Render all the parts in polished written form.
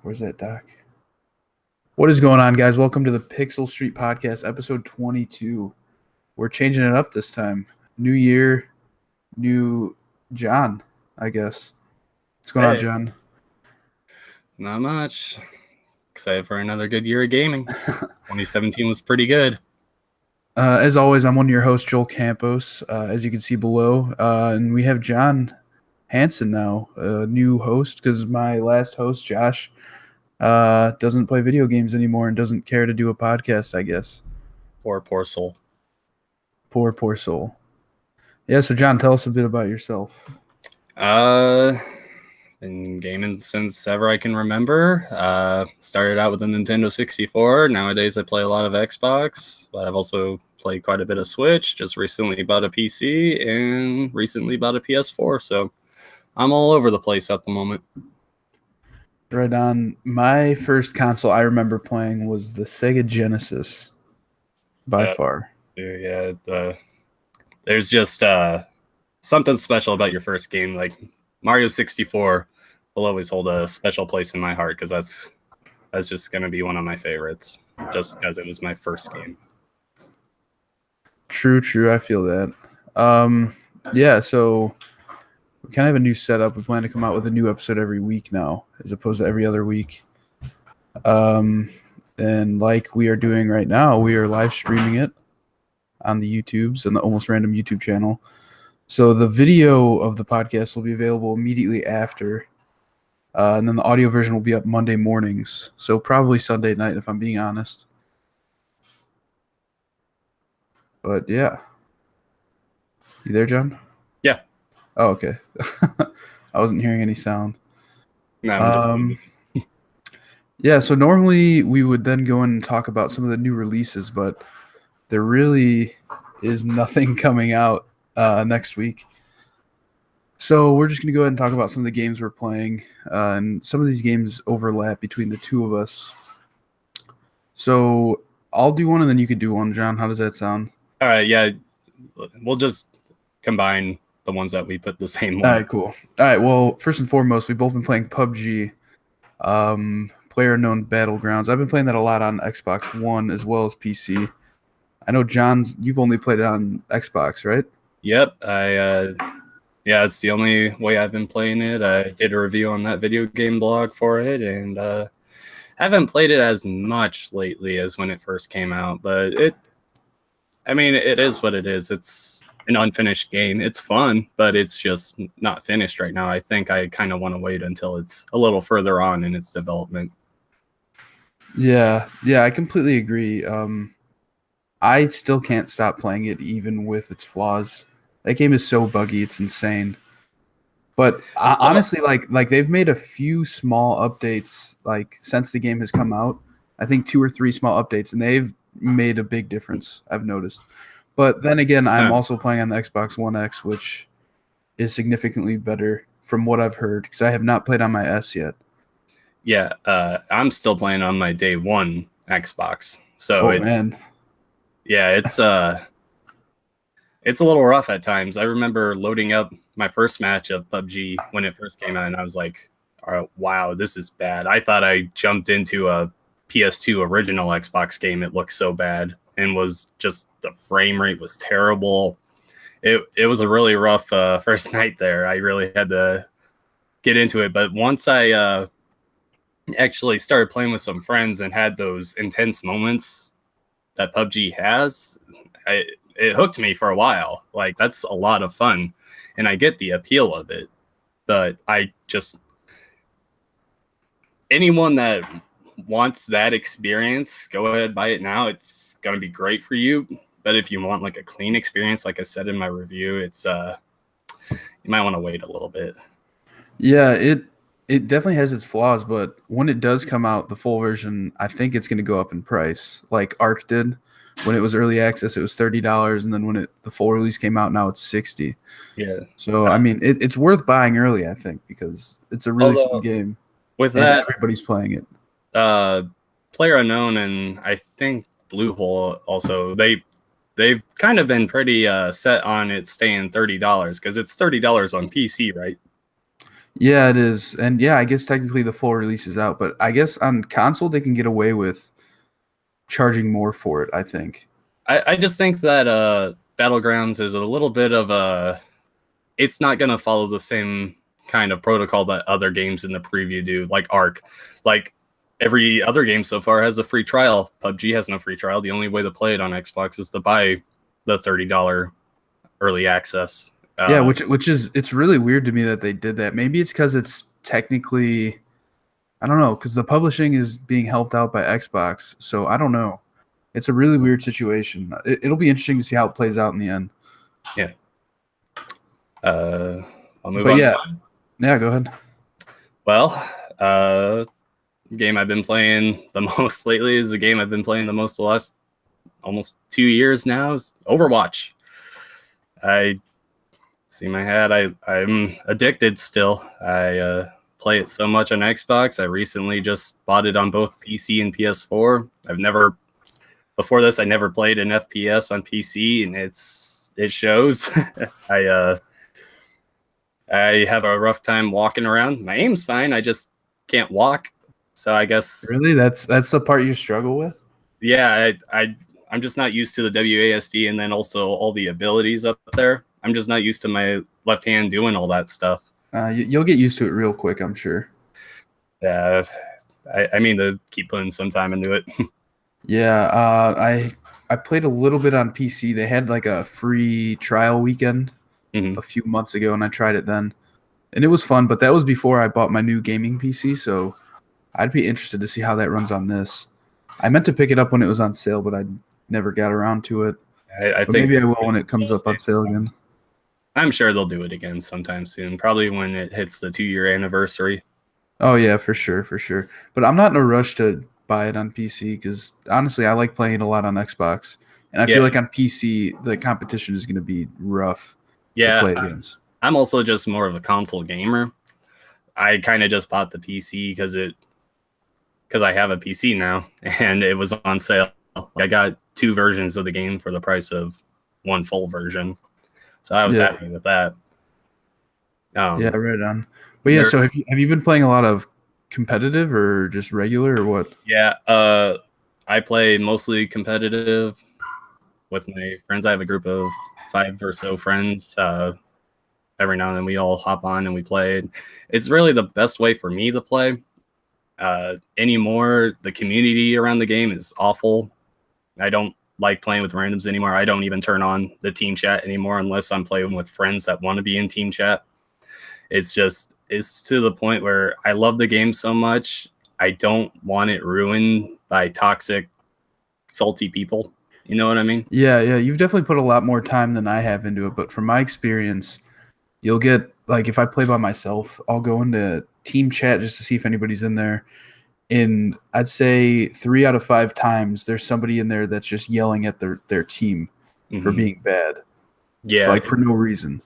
Where's that doc? What is going on, guys? Welcome to the Pixel Street Podcast, episode 22. We're changing it up this time. New year, new John, I guess. What's going on, John? Not much. Excited for another good year of gaming. 2017 was pretty good. As always, I'm one of your hosts, Joel Campos, as you can see below. And we have John Hansen now, a new host, because my last host, Josh, doesn't play video games anymore and doesn't care to do a podcast, I guess. Poor soul. Poor soul. Yeah, so John, tell us a bit about yourself. Been gaming since ever I can remember. Started out with the Nintendo 64. Nowadays I play a lot of Xbox, but I've also played quite a bit of Switch. Just recently bought a PC and recently bought a PS4, so I'm all over the place at the moment. Right on. My first console I remember playing was the Sega Genesis, by far. Yeah, there's just something special about your first game. Like Mario 64 will always hold a special place in my heart because that's just going to be one of my favorites, just because it was my first game. True. I feel that. Yeah, so we kind of have a new setup. We plan to come out with a new episode every week now, as opposed to every other week. And like we are doing right now, we are live streaming it on the YouTubes and the Almost Random YouTube channel. So the video of the podcast will be available immediately after. And then the audio version will be up Monday mornings. So probably Sunday night, if I'm being honest. But yeah. You there, John? Yeah. Oh, okay. I wasn't hearing any sound. No, I'm just yeah, so normally we would then go in and talk about some of the new releases, but there really is nothing coming out next week. So we're just going to go ahead and talk about some of the games we're playing, and some of these games overlap between the two of us. So I'll do one and then you could do one, John. How does that sound? All right, yeah. We'll just combine the ones that we put the same one. All right, cool. All right, well, first and foremost, we've both been playing PUBG, PlayerUnknown Battlegrounds. I've been playing that a lot on Xbox One as well as PC. I know, John, you've only played it on Xbox, right? Yep, yeah, it's the only way I've been playing it. I did a review on that video game blog for it, and haven't played it as much lately as when it first came out, but it is what it is. It's an unfinished game. It's fun, but it's just not finished right now. I think I kind of want to wait until it's a little further on in its development. Yeah, I completely agree. I still can't stop playing it even with its flaws. That game is so buggy, it's insane. But honestly, like they've made a few small updates like since the game has come out. I think 2 or 3 small updates, and they've made a big difference, I've noticed. But then again, I'm also playing on the Xbox One X, which is significantly better from what I've heard, because I have not played on my S yet. Yeah, I'm still playing on my day one Xbox. So man. Yeah, it's a little rough at times. I remember loading up my first match of PUBG when it first came out, and I was like, oh, wow, this is bad. I thought I jumped into a PS2 original Xbox game. It looked so bad, and was just the frame rate was terrible. It was a really rough first night there. I really had to get into it. But once I actually started playing with some friends and had those intense moments that PUBG has, it hooked me for a while. Like, that's a lot of fun, and I get the appeal of it. But anyone that wants that experience, go ahead, buy it now. It's going to be great for you. But if you want like a clean experience, like I said in my review, it's you might want to wait a little bit. Yeah, it definitely has its flaws, but when it does come out, the full version, I think it's going to go up in price, like Ark did. When it was early access, it was $30, and then when the full release came out, now it's $60. Yeah. So I mean, it's worth buying early, I think, because it's a really fun game. With that, everybody's playing it. PlayerUnknown and I think Bluehole also, they've kind of been pretty set on it staying $30 because it's $30 on PC, right? Yeah, it is. And yeah, I guess technically the full release is out, but I guess on console they can get away with charging more for it, I think. I just think that Battlegrounds is a little bit of a. It's not going to follow the same kind of protocol that other games in the preview do, like Ark. Like every other game so far has a free trial. PUBG has no free trial. The only way to play it on Xbox is to buy the $30 early access. Yeah, which is it's really weird to me that they did that. Maybe it's because it's technically I don't know, because the publishing is being helped out by Xbox, so I don't know. It's a really weird situation. It'll be interesting to see how it plays out in the end. Yeah. I'll move But on. yeah, go ahead. Well, game I've been playing the most lately is the game I've been playing the most the last almost 2 years now is Overwatch. I see my hat. I'm addicted still. I play it so much on Xbox. I recently just bought it on both PC and PS4. Before this I never played an FPS on PC, and it shows. I I have a rough time walking around. My aim's fine. I just can't walk. So I guess Really, that's the part you struggle with. yeah, I'm just not used to the WASD, and then also all the abilities up there. I'm just not used to my left hand doing all that stuff. You'll get used to it real quick, I'm sure. Yeah, I mean to keep putting some time into it. Yeah, I played a little bit on PC. They had like a free trial weekend Mhm. a few months ago, and I tried it then, and it was fun. But that was before I bought my new gaming PC, so I'd be interested to see how that runs on this. I meant to pick it up when it was on sale, but I never got around to it. I But think maybe I will when it comes up on sale again. I'm sure they'll do it again sometime soon. Probably when it hits the 2-year anniversary. Oh yeah, for sure, for sure. But I'm not in a rush to buy it on PC because honestly, I like playing a lot on Xbox, and I feel Yeah, like on PC the competition is going to be rough to yeah. play against. I'm also just more of a console gamer. I kind of just bought the PC because I have a PC now and it was on sale. I got 2 versions of the game for the price of one full version, so I was Yeah, happy with that. yeah, Um, right on. But yeah, there, so have you been playing a lot of competitive or just regular or what? yeah. I play mostly competitive with my friends. I have a group of 5 or so friends. Every now and then we all hop on and we play. It's really the best way for me to play. Anymore, the community around the game is awful. I don't like playing with randoms anymore. I don't even turn on the team chat anymore unless I'm playing with friends that want to be in team chat. It's to the point where I love the game so much. I don't want it ruined by toxic, salty people. You know what I mean? Yeah, yeah, you've definitely put a lot more time than I have into it, but from my experience, you'll get like if I play by myself, I'll go into team chat just to see if anybody's in there. And I'd say 3 out of 5 times there's somebody in there that's just yelling at their team for Mm-hmm. being bad, Yeah, like for no reason.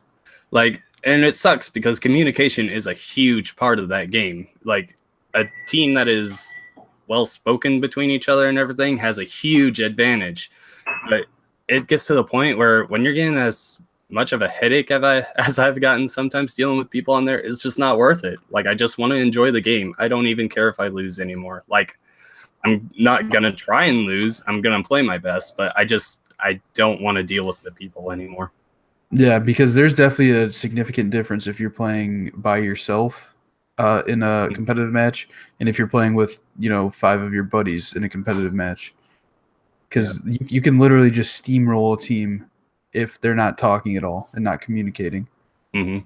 like, and it sucks because communication is a huge part of that game. Like, a team that is well spoken between each other and everything has a huge advantage. But it gets to the point where when you're getting as much of a headache as I've gotten sometimes dealing with people on there, it's just not worth it. Like, I just want to enjoy the game. I don't even care if I lose anymore. Like, I'm not gonna try and lose. I'm gonna play my best, but I don't want to deal with the people anymore. Yeah, because there's definitely a significant difference if you're playing by yourself in a competitive match, and if you're playing with 5 of your buddies in a competitive match. Yeah. Because you can literally just steamroll a team if they're not talking at all and not communicating. Mm-hmm.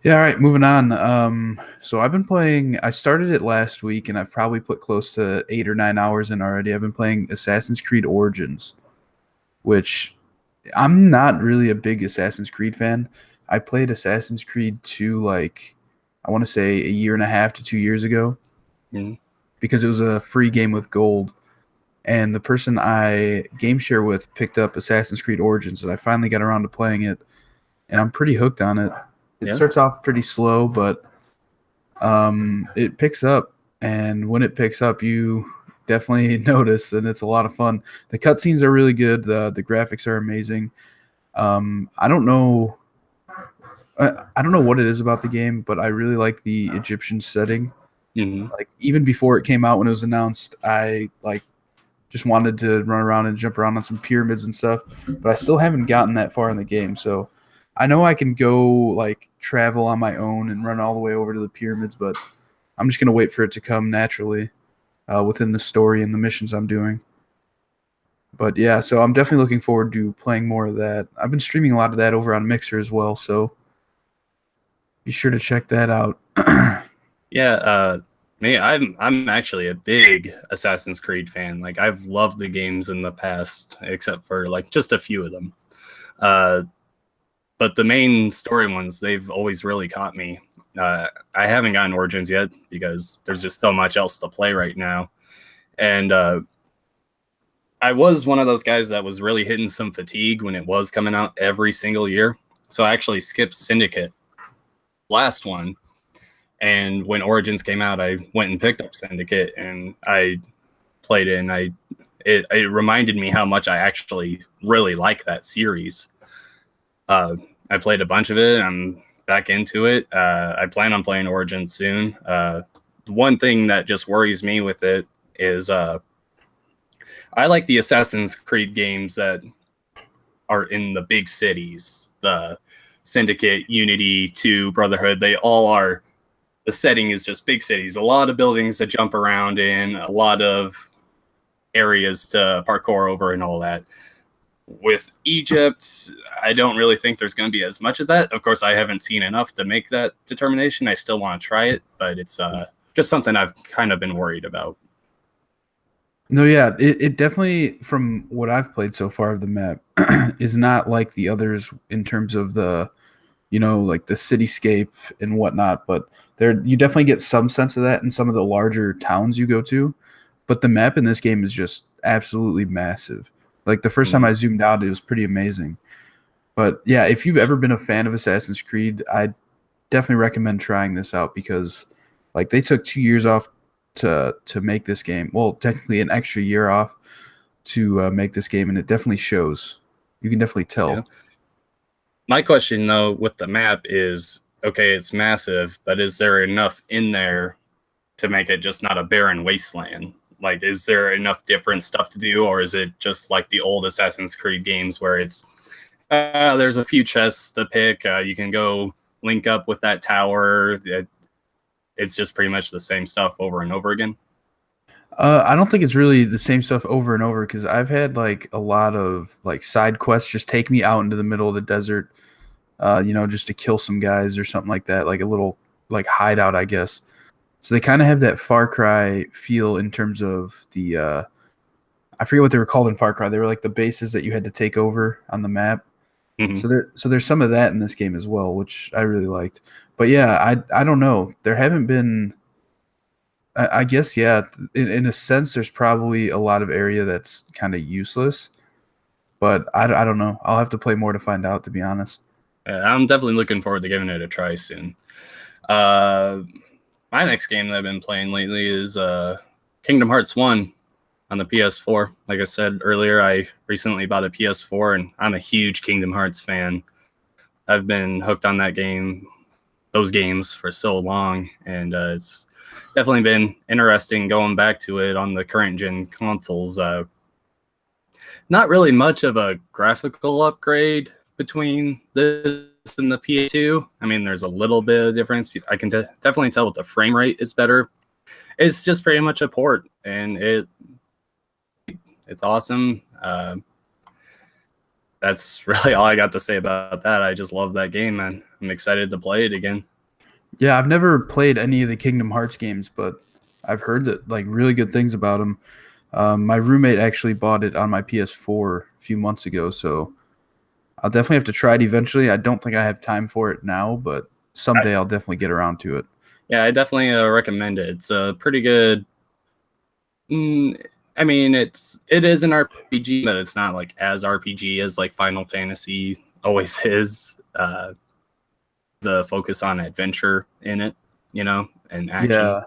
Yeah, all right, moving on. So I've been playing. I started it last week, and I've probably put close to 8 or 9 hours in already. I've been playing Assassin's Creed Origins, which I'm not really a big Assassin's Creed fan. I played Assassin's Creed 2 like I want to say a year and a half to 2 years ago Mm-hmm. because it was a free game with gold. And the person I game share with picked up Assassin's Creed Origins, and I finally got around to playing it, and I'm pretty hooked on it. It Yeah. starts off pretty slow, but it picks up, and when it picks up, you definitely notice, and it's a lot of fun. The cutscenes are really good. The graphics are amazing. I don't know. I don't know what it is about the game, but I really like the Egyptian setting. Hmm. Like even before it came out, when it was announced, I like just wanted to run around and jump around on some pyramids and stuff. But I still haven't gotten that far in the game, so I know I can go like travel on my own and run all the way over to the pyramids, but I'm just gonna wait for it to come naturally within the story and the missions I'm doing. But yeah, so I'm definitely looking forward to playing more of that. I've been streaming a lot of that over on Mixer as well, so be sure to check that out. Yeah, me, I'm actually a big Assassin's Creed fan. Like I've loved the games in the past, except for like just a few of them. Uh, but the main story ones, they've always really caught me. I haven't gotten Origins yet because there's just so much else to play right now, and I was one of those guys that was really hitting some fatigue when it was coming out every single year. So I actually skipped Syndicate last one. And when Origins came out, I went and picked up Syndicate and I played it, and it reminded me how much I actually really like that series. I played a bunch of it. I'm back into it. I plan on playing Origins soon. One thing that just worries me with it is I like the Assassin's Creed games that are in the big cities. The Syndicate, Unity, 2, Brotherhood, they all are. The setting is just big cities, a lot of buildings to jump around in, a lot of areas to parkour over, and all that. With Egypt, I don't really think there's going to be as much of that. Of course, I haven't seen enough to make that determination. I still want to try it, but it's just something I've kind of been worried about. No, yeah, it definitely, from what I've played so far of the map, is not like the others in terms of the, like the cityscape and whatnot. But there, you definitely get some sense of that in some of the larger towns you go to. But the map in this game is just absolutely massive. Like the first time Mm-hmm. I zoomed out, it was pretty amazing. But yeah, if you've ever been a fan of Assassin's Creed, I definitely recommend trying this out because like they took 2 years off to make this game. Well, technically an extra year off to make this game, and it definitely shows. You can definitely Yeah. tell. My question though with the map is, okay, it's massive, but is there enough in there to make it just not a barren wasteland? Like, is there enough different stuff to do, or is it just like the old Assassin's Creed games where it's there's a few chests to pick, you can go link up with that tower. It's just pretty much the same stuff over and over again. I don't think it's really the same stuff over and over because I've had like a lot of like side quests just take me out into the middle of the desert, just to kill some guys or something like that, like a little like hideout, I guess. So they kind of have that Far Cry feel in terms of the I forget what they were called in Far Cry. They were like the bases that you had to take over on the map. Hmm. So there's some of that in this game as well, which I really liked. But yeah, I don't know. There haven't been. I guess yeah. In a sense, there's probably a lot of area that's kind of useless. But I don't know. I'll have to play more to find out. To be honest. I'm definitely looking forward to giving it a try soon. Uh, my next game that I've been playing lately is Kingdom Hearts 1 on the PS4. Like I said earlier, I recently bought a PS4, and I'm a huge Kingdom Hearts fan. I've been hooked on those games for so long, and it's definitely been interesting going back to it on the current gen consoles. Not really much of a graphical upgrade between this and the PS2. I mean, there's a little bit of difference. I can definitely tell with the frame rate is better. It's just pretty much a port, and it's awesome. That's really all I got to say about that. I just love that game, man. I'm excited to play it again. Yeah, I've never played any of the Kingdom Hearts games, but I've heard that like really good things about them. My roommate actually bought it on my PS4 a few months ago, so I'll definitely have to try it eventually. I don't think I have time for it now, but I, someday I'll definitely get around to it. yeah, I definitely recommend it. It's a pretty good. I mean, it is an RPG, but it's not like as RPG as like Final Fantasy always is. The focus on adventure in it, and action. Yeah,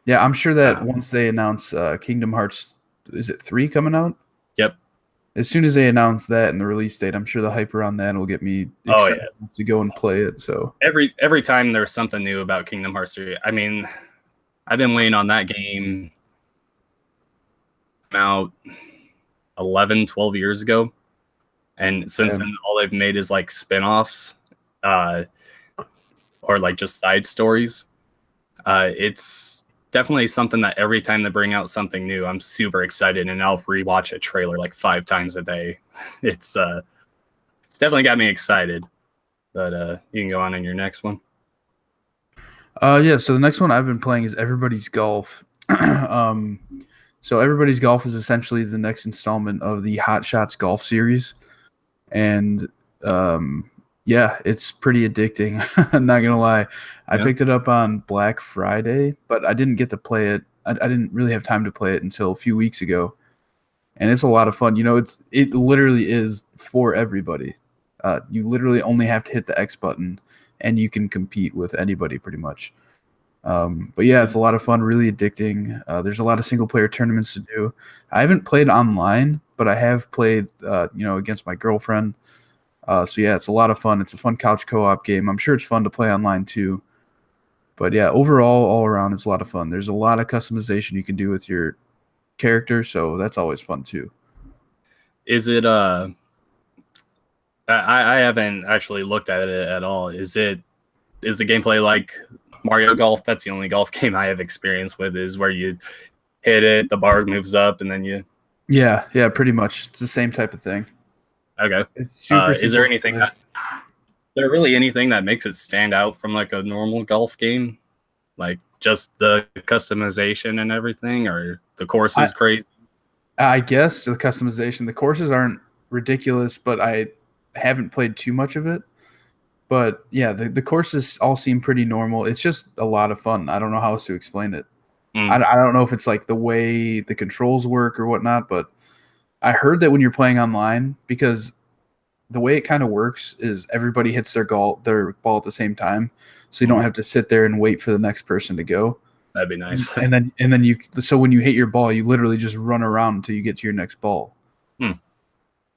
yeah, I'm sure that Uh, once they announce Kingdom Hearts, is it 3 coming out? yep. as soon as they announce that and the release date, I'm sure the hype around that will get me Oh excited yeah. to go and play it. So Every time there's something new about Kingdom Hearts 3. I mean, I've been waiting on that game out 11, 12 years ago. And since then, all they've made is like spin-offs, or like just side stories. It's definitely something that every time they bring out something new, I'm super excited, and I'll rewatch a trailer like 5 times a day. It's definitely got me excited. But you can go on in your next one. Yeah, so the next one I've been playing is Everybody's Golf. um, so Everybody's Golf is essentially the next installment of the Hot Shots Golf series, and yeah, it's pretty addicting. I'm not gonna lie. I picked it up on Black Friday, but I didn't get to play it. I didn't really have time to play it until a few weeks ago, and it's a lot of fun. You know, it literally is for everybody. You literally only have to hit the X button, and you can compete with anybody pretty much. But yeah, it's a lot of fun, really addicting. There's a lot of single player tournaments to do. I haven't played online, but I have played, against my girlfriend. So yeah, it's a lot of fun. It's a fun couch co-op game. I'm sure it's fun to play online too. But yeah, overall, all around, it's a lot of fun. There's a lot of customization you can do with your character, so that's always fun too. Is it I haven't actually looked at it at all. Is the gameplay like Mario Golf? That's the only golf game I have experience with, is where you hit it, the bar moves up, and then you. Yeah, pretty much. It's the same type of thing. Okay. It's super. Is there anything there really anything that makes it stand out from like a normal golf game? Like just the customization and everything, or the course is crazy? I guess the customization. The courses aren't ridiculous, but I haven't played too much of it. But yeah, the courses all seem pretty normal. It's just a lot of fun. I don't know how else to explain it. I don't know if it's like the way the controls work or whatnot, but I heard that when you're playing online, because the way it kind of works is everybody hits their ball at the same time, so you don't have to sit there and wait for the next person to go. That'd be nice. And then so when you hit your ball, you literally just run around until you get to your next ball.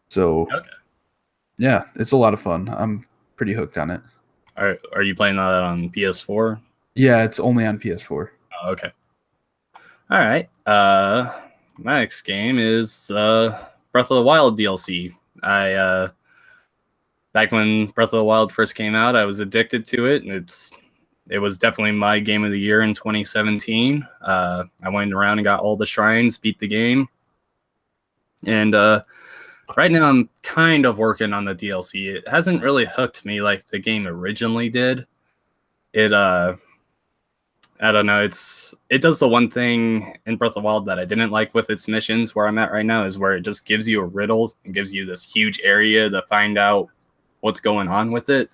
So yeah, it's a lot of fun. I'm pretty hooked on it. Are you playing that on PS4? Yeah, it's only on PS4. Oh, okay. All right. My next game is Breath of the Wild DLC. Back when Breath of the Wild first came out, I was addicted to it, and it was definitely my game of the year in 2017. I went around and got all the shrines, beat the game, and right now I'm kind of working on the DLC. It hasn't really hooked me like the game originally did. I don't know. It does the one thing in Breath of the Wild that I didn't like with its missions. Where I'm at right now is where it just gives you a riddle and gives you this huge area to find out what's going on with it.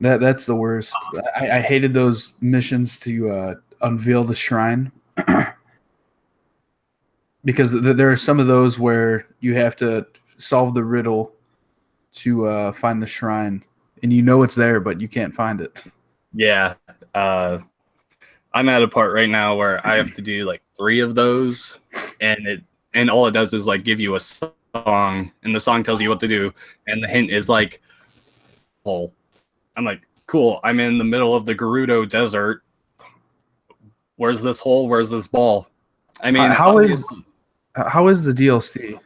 That's the worst. I hated those missions to unveil the shrine. Because there are some of those where you have to solve the riddle to find the shrine, and you know it's there, but you can't find it. Yeah. I'm at a part right now where I have to do like 3 of those, and all it does is like give you a song, and the song tells you what to do, and the hint is like hole. I'm like, cool, I'm in the middle of the Gerudo Desert. Where's this hole? Where's this ball? I mean, how is the DLC?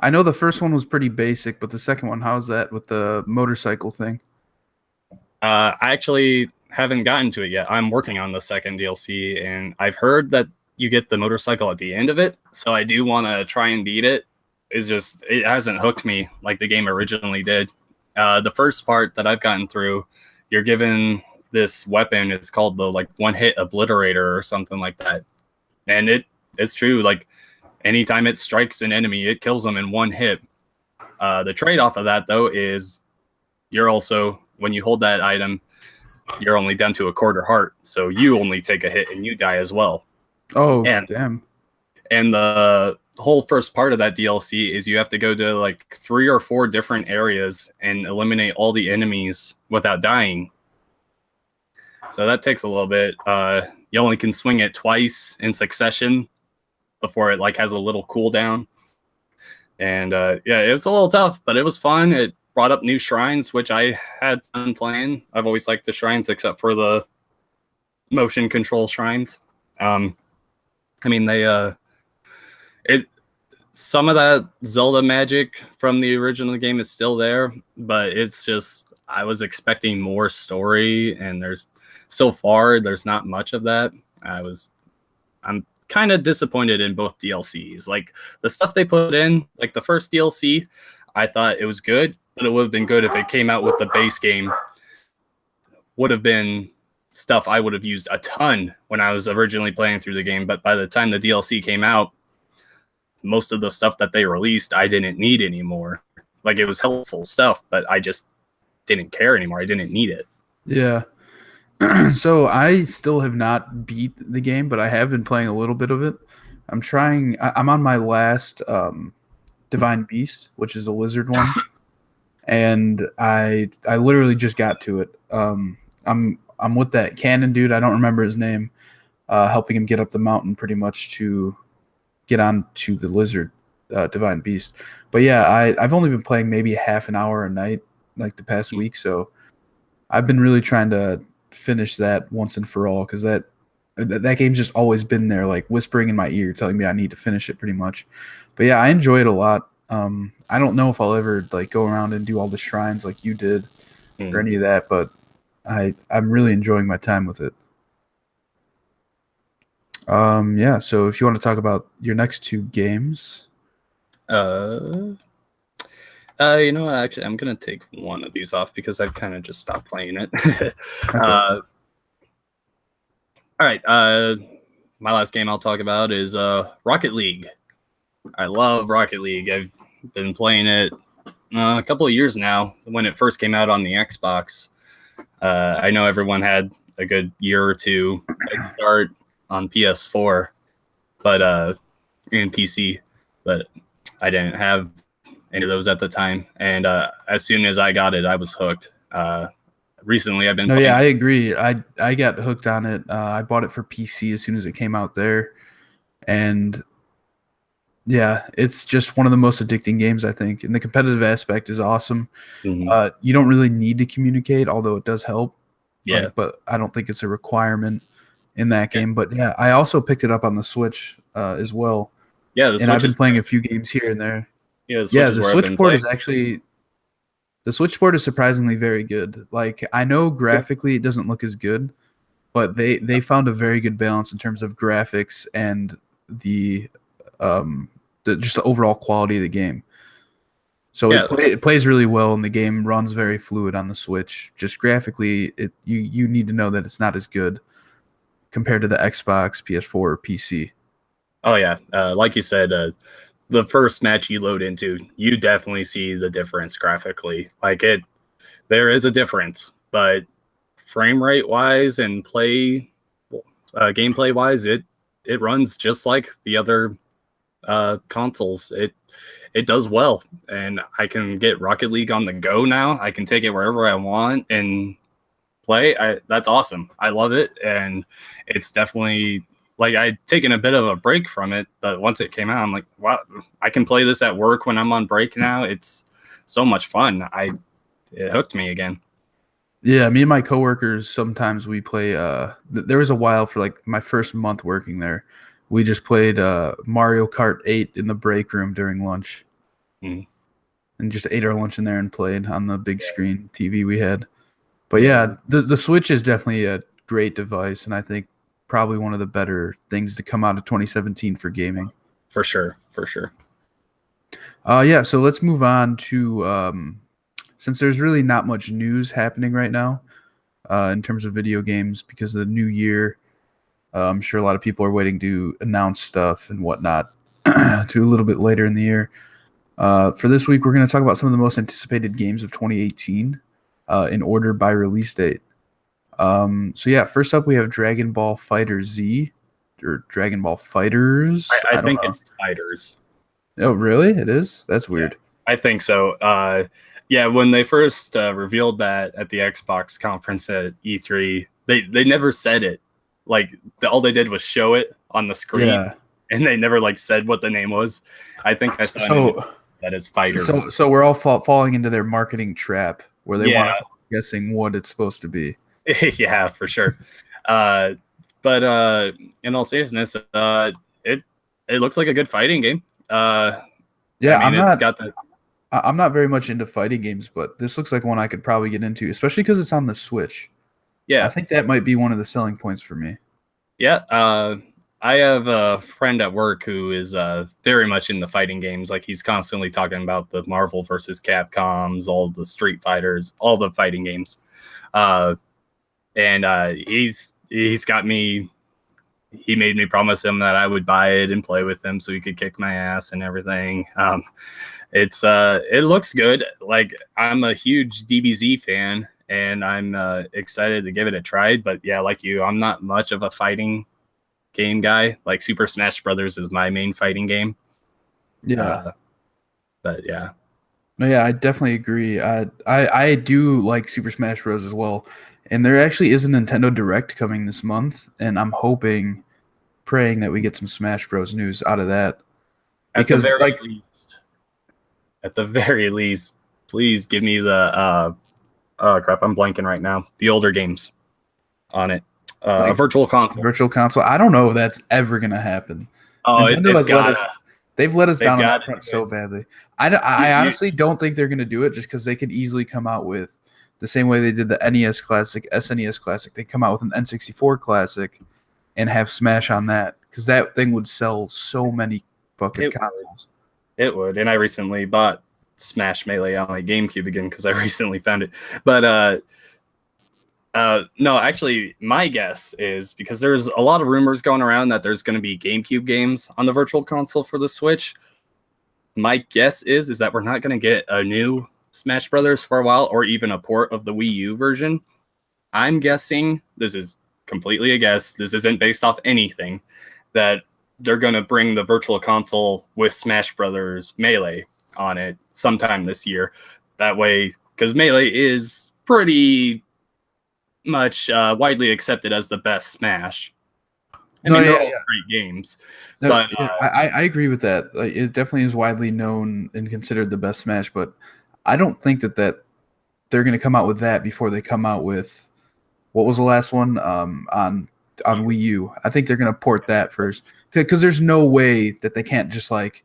I know the first one was pretty basic, but the second one, how's that with the motorcycle thing? I actually haven't gotten to it yet. I'm working on the second DLC, and I've heard that you get the motorcycle at the end of it, so I do want to try and beat it. It's just, it hasn't hooked me like the game originally did. The first part that I've gotten through, you're given this weapon. It's called the like one-hit obliterator or something like that, and it's true. Like anytime it strikes an enemy, it kills them in one hit. The trade-off of that though is you're also, when you hold that item, you're only down to a quarter heart, so you only take a hit and you die as well. Oh, damn. And the whole first part of that DLC is you have to go to like 3 or 4 different areas and eliminate all the enemies without dying. So that takes a little bit. You only can swing it twice in succession before it like has a little cooldown. And yeah, it was a little tough, but it was fun. It brought up new shrines, which I had fun playing. I've always liked the shrines, except for the motion control shrines. I mean, it some of that Zelda magic from the original game is still there, but it's just I was expecting more story, and there's not much of that. I'm kind of disappointed in both DLCs. Like the stuff they put in, like the first DLC, I thought it was good, but it would have been good if it came out with the base game. Would have been stuff I would have used a ton when I was originally playing through the game, but by the time the DLC came out, most of the stuff that they released I didn't need anymore. Like it was helpful stuff, but I just didn't care anymore. I didn't need it. Yeah. So I still have not beat the game, but I have been playing a little bit of it. I'm on my last Divine Beast, which is the lizard one, and I literally just got to it. I'm with that cannon dude. I don't remember his name. Helping him get up the mountain, pretty much to get on to the lizard Divine Beast. But yeah, I've only been playing maybe half an hour a night, like the past week. So I've been really trying to finish that once and for all, because that game's just always been there, like whispering in my ear, telling me I need to finish it, pretty much. But yeah, I enjoy it a lot. I don't know if I'll ever like go around and do all the shrines like you did or any of that, but I'm really enjoying my time with it. Yeah. So if you want to talk about your next two games, you know what? Actually, I'm gonna take one of these off because I've kind of just stopped playing it. Okay. All right. My last game I'll talk about is Rocket League. I love Rocket League. I've been playing it a couple of years now. When it first came out on the Xbox, I know everyone had a good year or two head start on PS4, but in PC, but I didn't have any of those at the time. And as soon as I got it, I was hooked. Recently, I've been playing. Yeah, I agree. I got hooked on it. I bought it for PC as soon as it came out there, and yeah, it's just one of the most addicting games, I think. And the competitive aspect is awesome. Mhm. You don't really need to communicate, although it does help. Yeah. But I don't think it's a requirement in that game. But yeah, I also picked it up on the Switch as well. Yeah, And I've been playing a few games here and there. Yeah, the Switch port is actually the Switch port is surprisingly very good. Like I know graphically it doesn't look as good, but they found a very good balance in terms of graphics and the just the overall quality of the game. So it plays really well, and the game runs very fluid on the Switch. Just graphically, you need to know that it's not as good compared to the Xbox, PS4, or PC. Oh yeah, like you said, the first match you load into, you definitely see the difference graphically. Like there is a difference, but frame rate wise and gameplay wise, it runs just like the other consoles. It does well, and I can get Rocket League on the go now. I can take it wherever I want and play. That's awesome. I love it, and it's definitely like I'd taken a bit of a break from it, but once it came out, I'm like, wow, I can play this at work when I'm on break now. It's so much fun. It hooked me again. Yeah, me and my coworkers sometimes we play. There was a while for like my first month working there, we just played Mario Kart 8 in the break room during lunch, and just ate our lunch in there and played on the big screen TV we had. But yeah, the Switch is definitely a great device, and I think probably one of the better things to come out of 2017 for gaming. For sure, for sure. Yeah, so let's move on to since there's really not much news happening right now in terms of video games because of the new year. I'm sure a lot of people are waiting to announce stuff and whatnot to a little bit later in the year. For this week, we're going to talk about some of the most anticipated games of 2018 in order by release date. So yeah, first up we have Dragon Ball Fighters Z or Dragon Ball Fighters. I think it's Fighters. Oh, really? It is? That's weird. Yeah, I think so. Yeah, when they first revealed that at the Xbox conference at E3, they never said it. Like all they did was show it on the screen, and they never like said what the name was. I think I saw. that is fighters. So we're all falling into their marketing trap where they want Yeah. us guessing what it's supposed to be. Yeah, for sure. But in all seriousness, it looks like a good fighting game. Yeah, I mean, it's got the I'm not very much into fighting games, but this looks like one I could probably get into, especially because it's on the Switch. yeah. I think that might be one of the selling points for me. Yeah, I have a friend at work who is very much into fighting games. Like he's constantly talking about the Marvel versus Capcoms, all the Street Fighters, all the fighting games. And he's got me. He made me promise him that I would buy it and play with him so he could kick my ass and everything. It looks good. Like I'm a huge DBZ fan, and I'm excited to give it a try. But yeah, like you, I'm not much of a fighting game guy. Like Super Smash Brothers is my main fighting game. Yeah. But yeah. No, yeah, I definitely agree. I do like Super Smash Bros. As well. And there actually is a Nintendo Direct coming this month, and I'm hoping, praying that we get some Smash Bros. News out of that. Because at the very least, please give me the oh crap, I'm blanking right now. The older games on it. A virtual console. Virtual console. I don't know if that's ever gonna happen. Oh, Nintendo has let us. They've let us down on that front so badly. I honestly don't think they're gonna do it just because they could easily come out with the same way they did the NES Classic, SNES Classic. They come out with an N64 Classic and have Smash on that because that thing would sell so many fucking consoles. It would, and I recently bought Smash Melee on my GameCube again because I recently found it. But no, actually, my guess is because there's a lot of rumors going around that there's going to be GameCube games on the Virtual Console for the Switch. My guess is that we're not going to get a new Smash Brothers for a while, or even a port of the Wii U version. I'm guessing, this is completely a guess, this isn't based off anything, that they're going to bring the Virtual Console with Smash Brothers Melee on it sometime this year. That way, because Melee is pretty much widely accepted as the best Smash. I mean, they're all great games. No, but I agree with that. Like, it definitely is widely known and considered the best Smash, but I don't think that they're going to come out with that before they come out with what was the last one on Wii U. I think they're going to port that first because there's no way that they can't just like.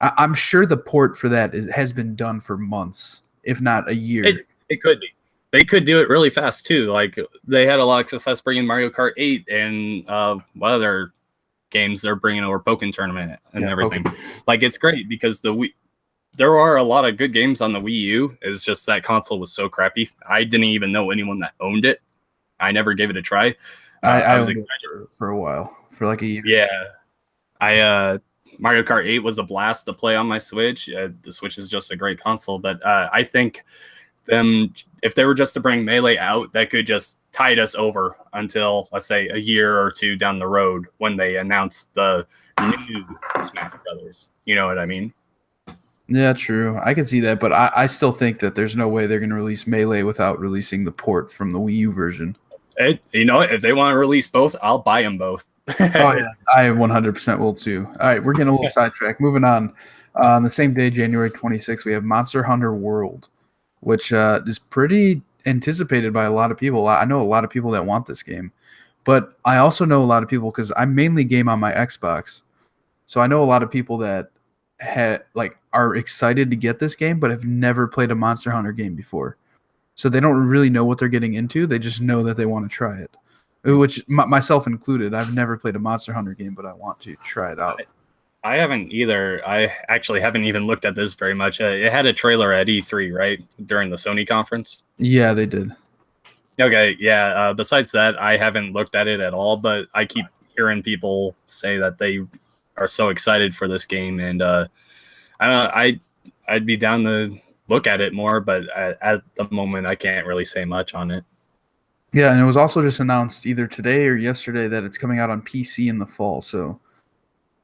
I'm sure the port for that has been done for months, if not a year. It could be. They could do it really fast too. Like they had a lot of success bringing Mario Kart 8 and what other games they're bringing over Pokken Tournament and everything. Like it's great because there are a lot of good games on the Wii U. It's just that console was so crappy. I didn't even know anyone that owned it. I never gave it a try. I was excited for a while, for like a year. Yeah, Mario Kart 8 was a blast to play on my Switch. The Switch is just a great console, but I think if they were just to bring Melee out, that could just tide us over until, let's say, a year or two down the road when they announce the new Smash Brothers. You know what I mean? Yeah, true. I can see that, but I still think that there's no way they're going to release Melee without releasing the port from the Wii U version. If they want to release both, I'll buy them both. Oh, yeah. I 100% will too. All right, we're getting a little sidetracked. Moving on. On the same day, January 26th, we have Monster Hunter World, which is pretty anticipated by a lot of people. I know a lot of people that want this game, but I also know a lot of people because I mainly game on my Xbox. So I know a lot of people that are excited to get this game, but have never played a Monster Hunter game before. So they don't really know what they're getting into. They just know that they want to try it, which myself included. I've never played a Monster Hunter game, but I want to try it out. I haven't either. I actually haven't even looked at this very much. It had a trailer at E3, right? During the Sony conference? Yeah, they did. Okay, yeah. Besides that, I haven't looked at it at all, but I keep hearing people say that they are so excited for this game, and I don't know, I'd be down to look at it more, but at the moment, I can't really say much on it. Yeah, and it was also just announced either today or yesterday that it's coming out on PC in the fall, so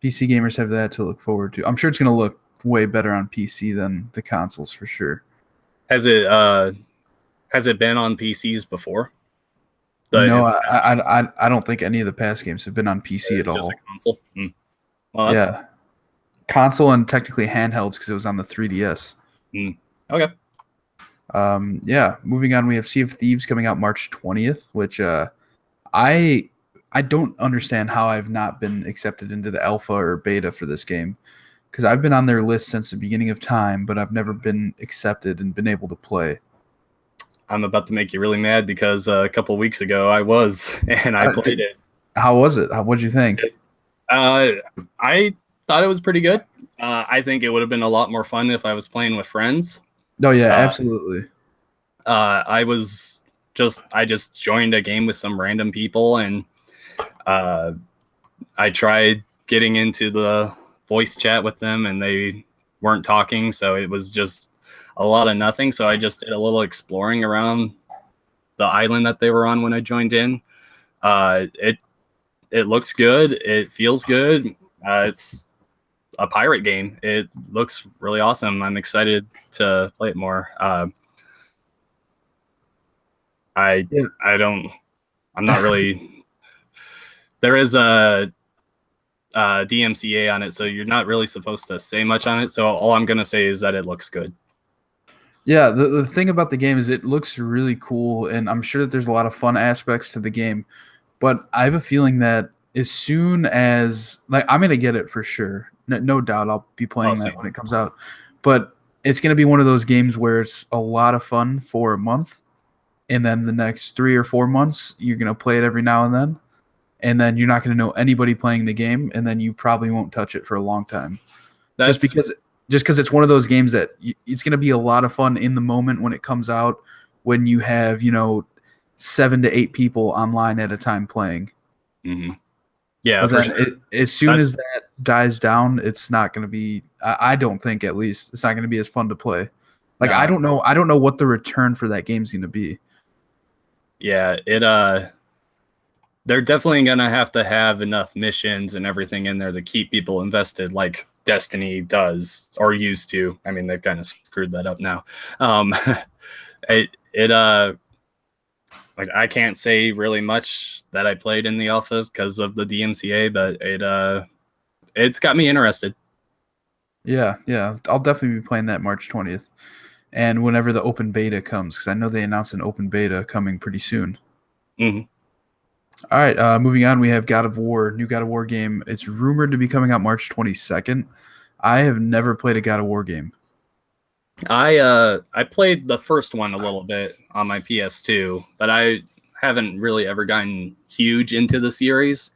PC gamers have that to look forward to. I'm sure it's going to look way better on PC than the consoles for sure. Has it been on PCs before? No, I don't think any of the past games have been on PC at all. Just a console. Well, yeah. console and technically handhelds because it was on the 3DS. Okay. Yeah, moving on, we have Sea of Thieves coming out March 20th, which I I don't understand how I've not been accepted into the alpha or beta for this game because I've been on their list since the beginning of time, but I've never been accepted and been able to play. I'm about to make you really mad because a couple weeks ago I was, and I played it. How was it? What'd you think? I thought it was pretty good. I think it would have been a lot more fun if I was playing with friends. No, yeah, absolutely. I just joined a game with some random people, and I tried getting into the voice chat with them, and they weren't talking, so it was just a lot of nothing. So I just did a little exploring around the island that they were on when I joined in. It looks good. It feels good. It's a pirate game. It looks really awesome. I'm excited to play it more. I'm not really. There is a DMCA on it, so you're not really supposed to say much on it. So all I'm gonna say is that it looks good. Yeah, the thing about the game is it looks really cool, and I'm sure that there's a lot of fun aspects to the game. But I have a feeling that as soon as I'm gonna get it for sure, no doubt, I'll be playing that when it comes out. But it's gonna be one of those games where it's a lot of fun for a month, and then the next 3 or 4 months you're gonna play it every now and then you're not gonna know anybody playing the game, and then you probably won't touch it for a long time. Just because it's one of those games that it's going to be a lot of fun in the moment when it comes out, when you have 7 to 8 people online at a time playing. Mm-hmm. Yeah, but then as soon as that dies down, it's not going to be. I don't think, at least, it's not going to be as fun to play. Like, no. I don't know what the return for that game's going to be. Yeah, they're definitely going to have enough missions and everything in there to keep people invested, like Destiny does, or used to. I mean, they've kind of screwed that up now. Like, I can't say really much that I played in the alpha because of the DMCA, but it's got me interested. Yeah, I'll definitely be playing that March 20th, and whenever the open beta comes, because I know they announced an open beta coming pretty soon. Mm-hmm. All right, moving on, we have God of War, new God of War game. It's rumored to be coming out March 22nd. I have never played a God of War game. I played the first one a little bit on my PS2, but I haven't really ever gotten huge into the series.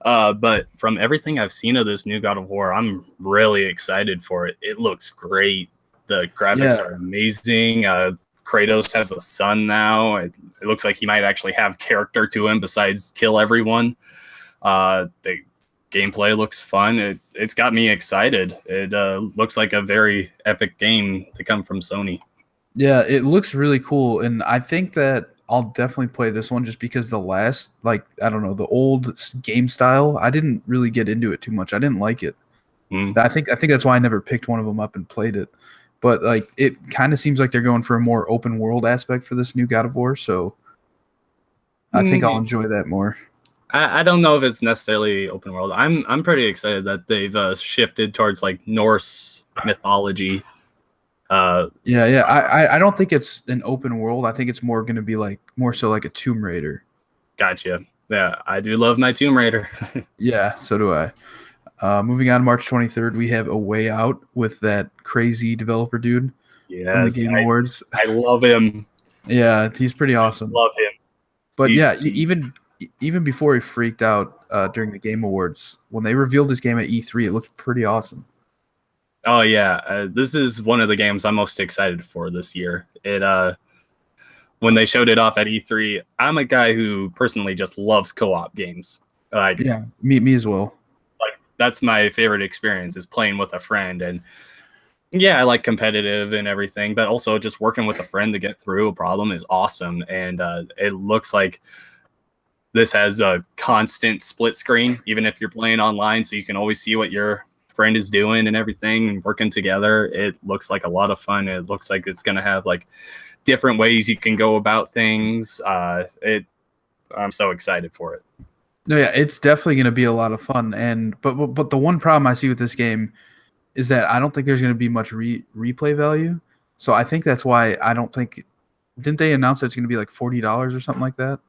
But from everything I've seen of this new God of War, I'm really excited for it. It looks great. The graphics are amazing. Kratos has a son now. It looks like he might actually have character to him besides kill everyone. The gameplay looks fun. It's got me excited. It looks like a very epic game to come from Sony. Yeah, it looks really cool, and I think that I'll definitely play this one just because the last, the old game style, I didn't really get into it too much. I didn't like it. I think that's why I never picked one of them up and played it. But it kind of seems like they're going for a more open world aspect for this new God of War, so I think I'll enjoy that more. I don't know if it's necessarily open world. I'm pretty excited that they've shifted towards like Norse mythology. I don't think it's an open world. I think it's more going to be more so like a Tomb Raider. Gotcha. Yeah, I do love my Tomb Raider. Yeah, so do I. Moving on, March 23rd, we have A Way Out with that crazy developer dude from the Game Awards. I love him. Yeah, he's pretty awesome. Love him. But even before he freaked out during the Game Awards, when they revealed this game at E3, it looked pretty awesome. Oh yeah, this is one of the games I'm most excited for this year. When they showed it off at E3, I'm a guy who personally just loves co-op games. Yeah, me as well. That's my favorite experience, is playing with a friend. And yeah, I like competitive and everything, but also just working with a friend to get through a problem is awesome. And it looks like this has a constant split screen, even if you're playing online, so you can always see what your friend is doing and everything and working together. It looks like a lot of fun. It looks like it's going to have different ways you can go about things. I'm so excited for it. No, yeah, it's definitely going to be a lot of fun. But the one problem I see with this game is that I don't think there's going to be much replay value. So I think that's why I don't think. Didn't they announce that it's going to be like $40 or something like that?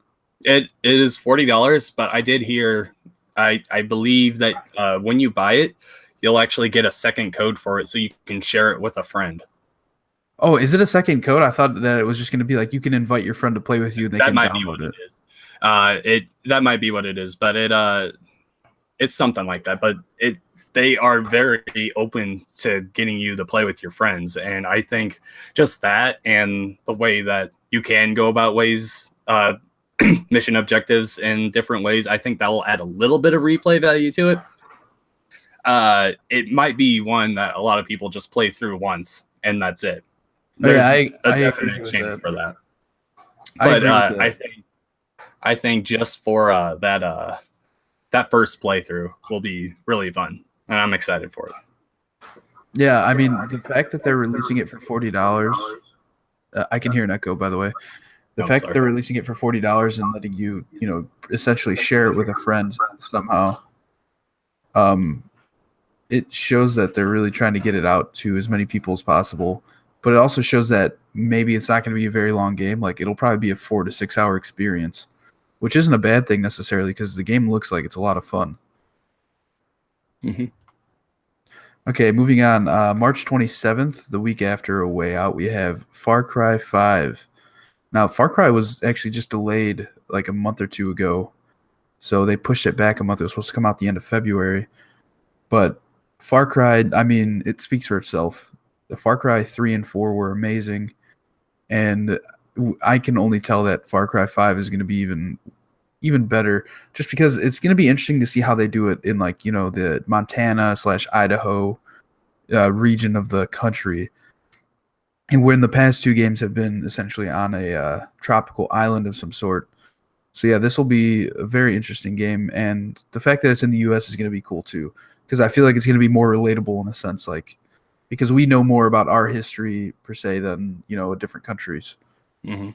It is $40, but I did hear, I believe that when you buy it, you'll actually get a second code for it, so you can share it with a friend. Oh, is it a second code? I thought that it was just going to be like you can invite your friend to play with you. They That can might be download what it. it is. That might be what it is, but it's something like that. But they are very open to getting you to play with your friends, and I think just that and the way that you can go about ways, mission objectives in different ways, I think that will add a little bit of replay value to it. It might be one that a lot of people just play through once and that's it. There's I a agree definite with chance that. for that. I But agree with that. I think just for that first playthrough will be really fun, and I'm excited for it. Yeah, I mean the fact that they're releasing it for $40. I can hear an echo, by the way. The Oh, fact that sorry. they're releasing it for $40 and letting you, essentially share it with a friend somehow, it shows that they're really trying to get it out to as many people as possible. But it also shows that maybe it's not going to be a very long game. Like it'll probably be a 4 to 6 hour experience, which isn't a bad thing necessarily because the game looks like it's a lot of fun. Mm-hmm. Okay, moving on. March 27th, the week after A Way Out, we have Far Cry 5. Now, Far Cry was actually just delayed like a month or two ago. So they pushed it back a month. It was supposed to come out the end of February. But Far Cry, I mean, it speaks for itself. The Far Cry 3 and 4 were amazing. And I can only tell that Far Cry 5 is going to be even better just because it's going to be interesting to see how they do it in like, the Montana/Idaho region of the country. And when the past two games have been essentially on a tropical island of some sort. So yeah, this will be a very interesting game, and the fact that it's in the U.S. is going to be cool too, because I feel like it's going to be more relatable in a sense, like because we know more about our history per se than different countries. Mm-hmm.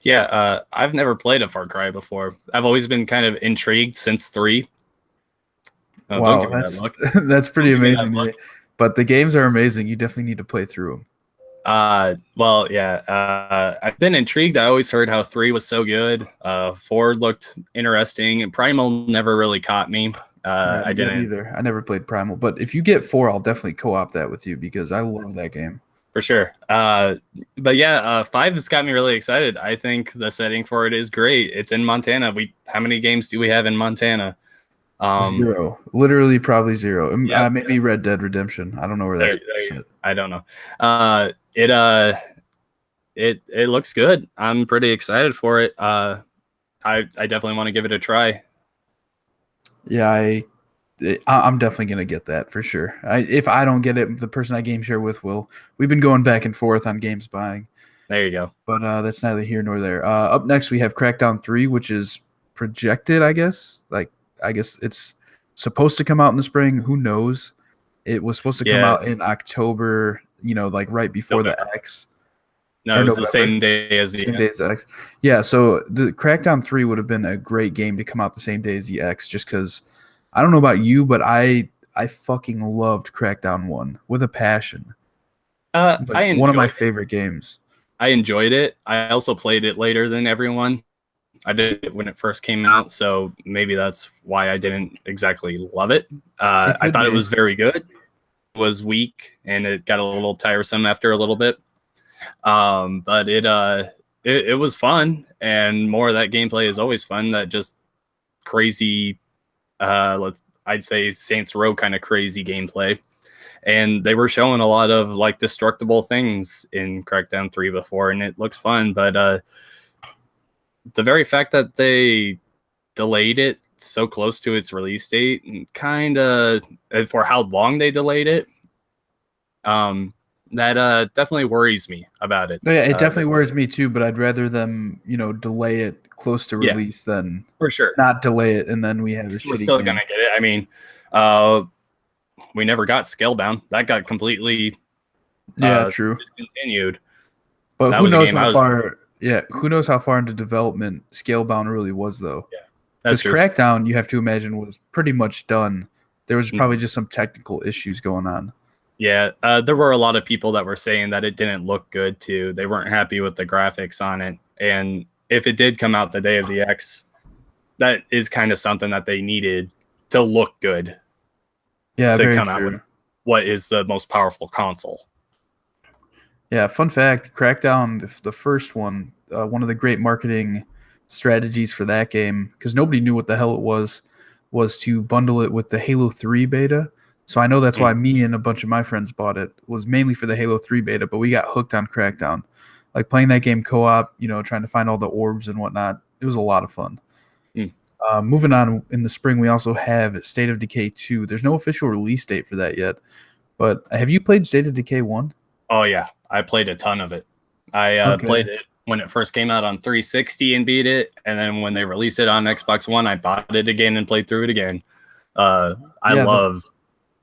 Yeah, I've never played a Far Cry before. I've always been kind of intrigued since 3. Oh, don't Wow, give me that look. that's pretty Don't give me that amazing to me. look. But the games are amazing. You definitely need to play through them. Well, yeah. I've been intrigued. I always heard how 3 was so good. 4 looked interesting, and Primal never really caught me. I didn't either. I never played Primal, but if you get 4, I'll definitely co-op that with you because I love that game. For sure. But yeah, 5 has got me really excited. I think the setting for it is great. It's in Montana. How many games do we have in Montana? 0. Literally probably 0. Yep. Maybe Red Dead Redemption. I don't know where that's set. I don't know. It looks good. I'm pretty excited for it. I definitely want to give it a try. Yeah, I'm definitely gonna get that for sure. If I don't get it, the person I game share with will. We've been going back and forth on games buying. There you go. But that's neither here nor there. Up next we have Crackdown 3, which is projected, I guess. I guess it's supposed to come out in the spring. Who knows? It was supposed to come out in October, like right before the X. No, it was the same day as the X. Yeah, so the Crackdown 3 would have been a great game to come out the same day as the X, just because I don't know about you, but I fucking loved Crackdown 1 with a passion. One of my favorite games. I enjoyed it. I also played it later than everyone. I did it when it first came out, so maybe that's why I didn't exactly love it. I thought it was very good. It was weak, and it got a little tiresome after a little bit. But it was fun, and more of that gameplay is always fun. That just crazy, I'd say Saints Row kind of crazy gameplay. And they were showing a lot of like destructible things in Crackdown 3 before, and it looks fun. But the very fact that they delayed it so close to its release date, and kind of for how long they delayed it, that definitely worries me about it. Yeah, it definitely worries me too, but I'd rather them, delay it close to release than for sure not delay it and then we have we're still gonna get it. I mean, we never got Scalebound. That got completely true discontinued. But who knows how far? Yeah, who knows how far into development Scalebound really was though? Yeah, that's true. Crackdown, you have to imagine, was pretty much done there was probably just some technical issues going on. Yeah, there were a lot of people that were saying that it didn't look good too. They weren't happy with the graphics on it. And if it did come out the day of the X, that is kind of something that they needed to look good Yeah, to very come out with true. what is the most powerful console. Yeah, fun fact, Crackdown, the first one, one of the great marketing strategies for that game, because nobody knew what the hell it was to bundle it with the Halo 3 beta. So I know that's why me and a bunch of my friends bought it, was mainly for the Halo 3 beta, but we got hooked on Crackdown. Like playing that game co-op, trying to find all the orbs and whatnot. It was a lot of fun. Mm. Moving on, in the spring, we also have State of Decay 2. There's no official release date for that yet, but have you played State of Decay 1? Oh, yeah. I played a ton of it. I played it when it first came out on 360 and beat it. And then when they released it on Xbox One, I bought it again and played through it again. I love...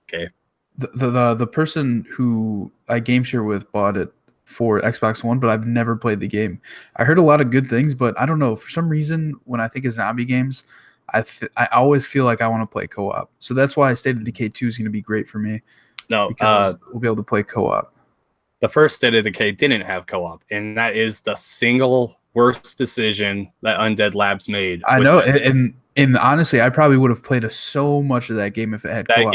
Okay. The person who I game share with bought it for Xbox One, but I've never played the game. I heard a lot of good things, but I don't know. For some reason, when I think of zombie games, I always feel like I want to play co-op. So that's why State of Decay 2 is going to be great for me. No, because we'll be able to play co-op. The first State of Decay didn't have co-op, and that is the single worst decision that Undead Labs made. I know, and honestly, I probably would have played so much of that game if it had co-op.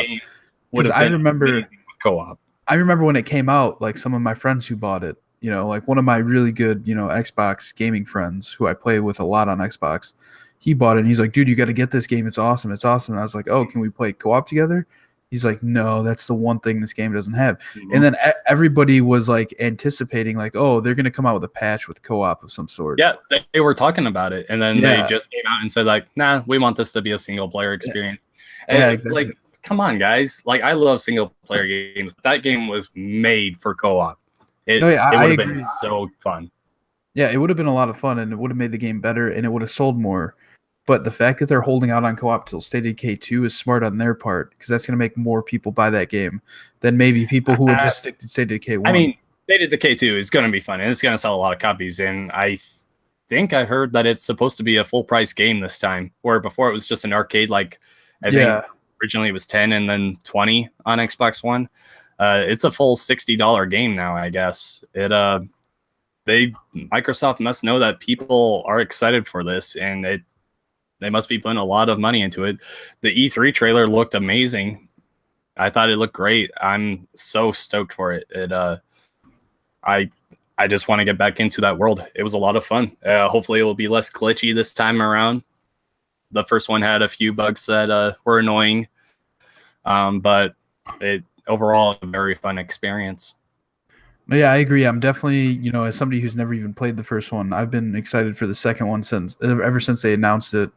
Because I remember co-op. I remember when it came out, like some of my friends who bought it, like one of my really good, Xbox gaming friends who I play with a lot on Xbox, he bought it and he's like, dude, you got to get this game. It's awesome. It's awesome. And I was like, oh, can we play co-op together? He's like, no, that's the one thing this game doesn't have. Mm-hmm. And then everybody was like anticipating like, oh, they're going to come out with a patch with co-op of some sort. Yeah, they were talking about it. And then they just came out and said like, nah, we want this to be a single player experience. And yeah, exactly. Like, come on, guys. Like, I love single player games. But that game was made for co-op. It would have been so fun. Yeah, it would have been a lot of fun and it would have made the game better and it would have sold more. But the fact that they're holding out on co-op till State of Decay 2 is smart on their part because that's going to make more people buy that game than maybe people who would just stick to State of Decay 1. I mean, State of Decay 2 is going to be fun and it's going to sell a lot of copies. And I think I heard that it's supposed to be a full price game this time, where before it was just an arcade. Like, I think originally it was 10 and then 20 on Xbox One. It's a full $60 game now, I guess. Microsoft must know that people are excited for this, and they must be putting a lot of money into it. The E3 trailer looked amazing. I thought it looked great. I'm so stoked for it. I just want to get back into that world. It was a lot of fun. Hopefully it will be less glitchy this time around. The first one had a few bugs that were annoying, but it overall a very fun experience. Yeah, I agree. I'm definitely, as somebody who's never even played the first one, I've been excited for the second one ever since they announced it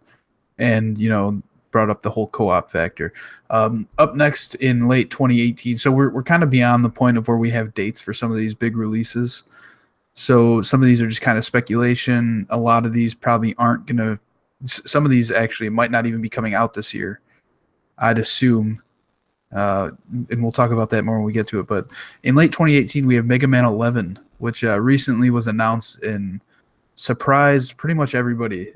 and, brought up the whole co-op factor. Up next in late 2018, so we're kind of beyond the point of where we have dates for some of these big releases. So some of these are just kind of speculation. A lot of these probably aren't going to, some of these actually might not even be coming out this year, I'd assume. And we'll talk about that more when we get to it. But in late 2018, we have Megaman 11, which recently was announced and surprised pretty much everybody